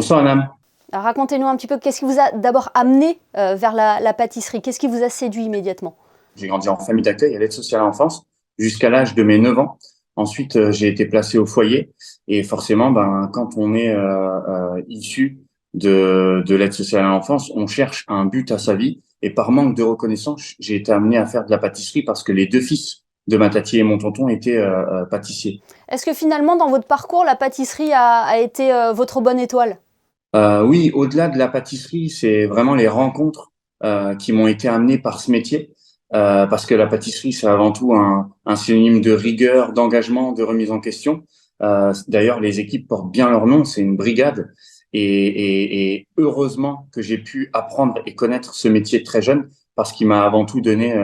Bonsoir Anam. Alors, racontez-nous un petit peu, qu'est-ce qui vous a d'abord amené vers la pâtisserie? Qu'est-ce qui vous a séduit immédiatement? J'ai grandi en famille d'accueil à l'aide sociale à l'enfance jusqu'à l'âge de mes 9 ans. Ensuite, j'ai été placé au foyer et forcément, quand on est issu de l'aide sociale à l'enfance, on cherche un but à sa vie et par manque de reconnaissance, j'ai été amené à faire de la pâtisserie parce que les deux fils de ma tati et mon tonton étaient pâtissiers. Est-ce que finalement, dans votre parcours, la pâtisserie a été votre bonne étoile? Oui, au-delà de la pâtisserie, c'est vraiment les rencontres qui m'ont été amenées par ce métier. Parce que la pâtisserie, c'est avant tout un synonyme de rigueur, d'engagement, de remise en question. D'ailleurs, les équipes portent bien leur nom, c'est une brigade. Et heureusement que j'ai pu apprendre et connaître ce métier très jeune, parce qu'il m'a avant tout donné,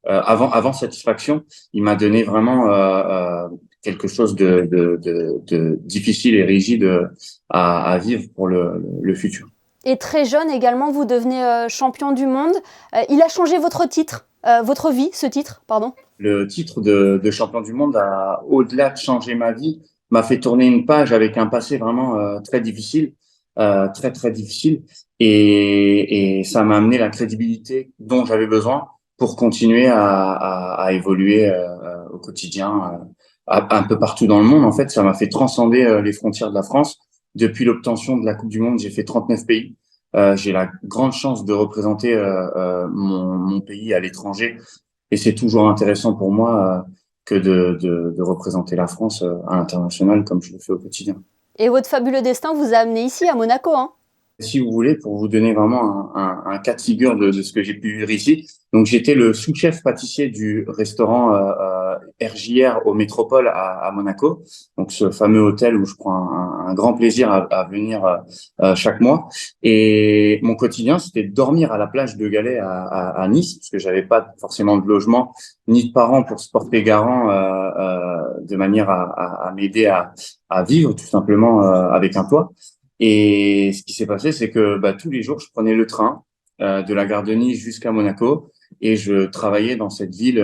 avant satisfaction, il m'a donné vraiment quelque chose de difficile et rigide à vivre pour le futur. Et très jeune également, vous devenez champion du monde. Il a changé votre titre, votre vie, ce titre, pardon. Le titre de champion du monde a, au-delà de changer ma vie, m'a fait tourner une page avec un passé vraiment très difficile, très très difficile, et ça m'a amené la crédibilité dont j'avais besoin pour continuer à évoluer au quotidien, un peu partout dans le monde. En fait, ça m'a fait transcender les frontières de la France. Depuis l'obtention de la Coupe du Monde, j'ai fait 39 pays. J'ai la grande chance de représenter mon pays à l'étranger et c'est toujours intéressant pour moi que de représenter la France à l'international comme je le fais au quotidien. Et votre fabuleux destin vous a amené ici, à Monaco, hein. Si vous voulez, pour vous donner vraiment un cas de figure de ce que j'ai pu vivre ici, donc j'étais le sous-chef pâtissier du restaurant RJR au Métropole à Monaco, donc ce fameux hôtel où je prends un grand plaisir à venir chaque mois. Et mon quotidien, c'était de dormir à la plage de Galets à Nice, parce que j'avais pas forcément de logement ni de parents pour se porter garant de manière à m'aider à vivre tout simplement avec un toit. Et ce qui s'est passé, c'est que tous les jours, je prenais le train de la gare de Nice jusqu'à Monaco et je travaillais dans cette ville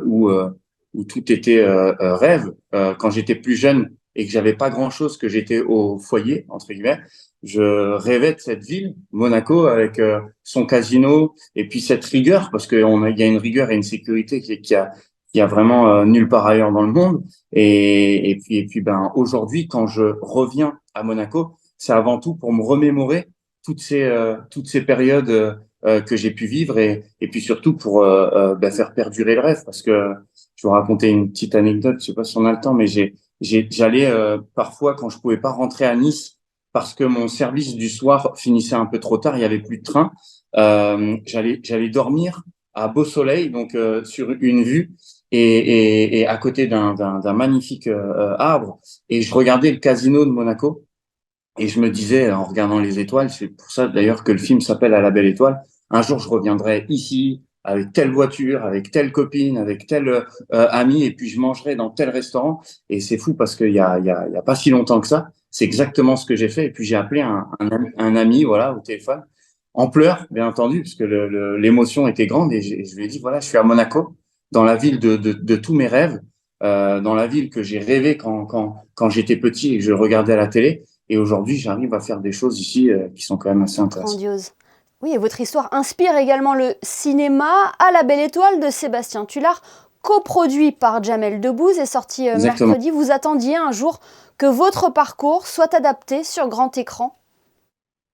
où tout était rêve. Quand j'étais plus jeune et que j'avais pas grand-chose, que j'étais au foyer, entre guillemets, je rêvais de cette ville, Monaco, avec son casino et puis cette rigueur, parce il y a une rigueur et une sécurité qui a vraiment nulle part ailleurs dans le monde. Et puis, aujourd'hui, quand je reviens à Monaco, c'est avant tout pour me remémorer toutes ces périodes que j'ai pu vivre et puis surtout pour faire perdurer le rêve. Parce que je vais vous raconter une petite anecdote, je sais pas si on a le temps, mais j'allais parfois quand je pouvais pas rentrer à Nice parce que mon service du soir finissait un peu trop tard, il y avait plus de train. J'allais dormir à Beau Soleil, donc sur une vue et à côté d'un magnifique arbre. Et je regardais le casino de Monaco. Et je me disais, en regardant les étoiles, c'est pour ça d'ailleurs que le film s'appelle À la belle étoile, un jour je reviendrai ici avec telle voiture, avec telle copine, avec tel ami, et puis je mangerai dans tel restaurant. Et c'est fou parce qu'il y a pas si longtemps que ça, c'est exactement ce que j'ai fait. Et puis j'ai appelé un ami, voilà, au téléphone, en pleurs, bien entendu, parce que l'émotion était grande. Et je lui ai dit, voilà, je suis à Monaco, dans la ville de tous mes rêves, dans la ville que j'ai rêvé quand j'étais petit et que je regardais à la télé. Et aujourd'hui, j'arrive à faire des choses ici qui sont quand même assez intéressantes. Grandiose. Oui, et votre histoire inspire également le cinéma. À la belle étoile de Sébastien Tullard, coproduit par Jamel Debbouze et sorti Exactement. mercredi. Vous attendiez un jour que votre parcours soit adapté sur grand écran?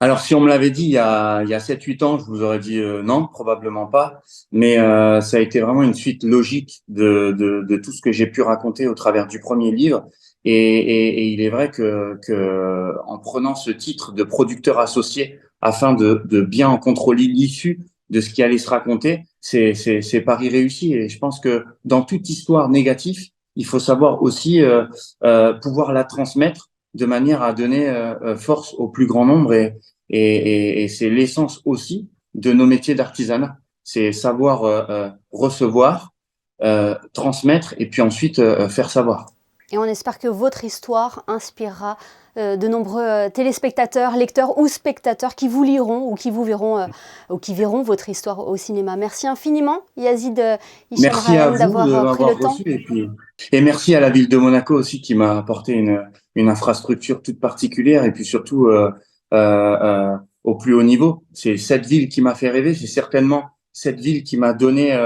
Alors, si on me l'avait dit il y a 7-8 ans, je vous aurais dit non, probablement pas. Mais ça a été vraiment une suite logique de tout ce que j'ai pu raconter au travers du premier livre. Et il est vrai que en prenant ce titre de producteur associé afin de bien en contrôler l'issue de ce qui allait se raconter, c'est pari réussi. Et je pense que dans toute histoire négative, il faut savoir aussi pouvoir la transmettre de manière à donner force au plus grand nombre et c'est l'essence aussi de nos métiers d'artisanat. C'est savoir recevoir, transmettre et puis ensuite faire savoir. Et on espère que votre histoire inspirera de nombreux téléspectateurs, lecteurs ou spectateurs qui vous liront ou qui vous verront ou qui verront votre histoire au cinéma. Merci infiniment, Yazid Hicham Merci à Rahem, vous de d'avoir pris le m'avoir temps. reçu et merci à la ville de Monaco aussi qui m'a apporté une infrastructure toute particulière et puis surtout au plus haut niveau. C'est cette ville qui m'a fait rêver. C'est certainement cette ville qui m'a donné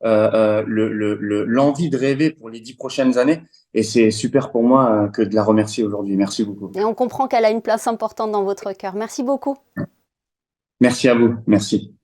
l'envie de rêver pour les 10 prochaines années. Et c'est super pour moi que de la remercier aujourd'hui. Merci beaucoup. Et on comprend qu'elle a une place importante dans votre cœur. Merci beaucoup. Merci à vous. Merci.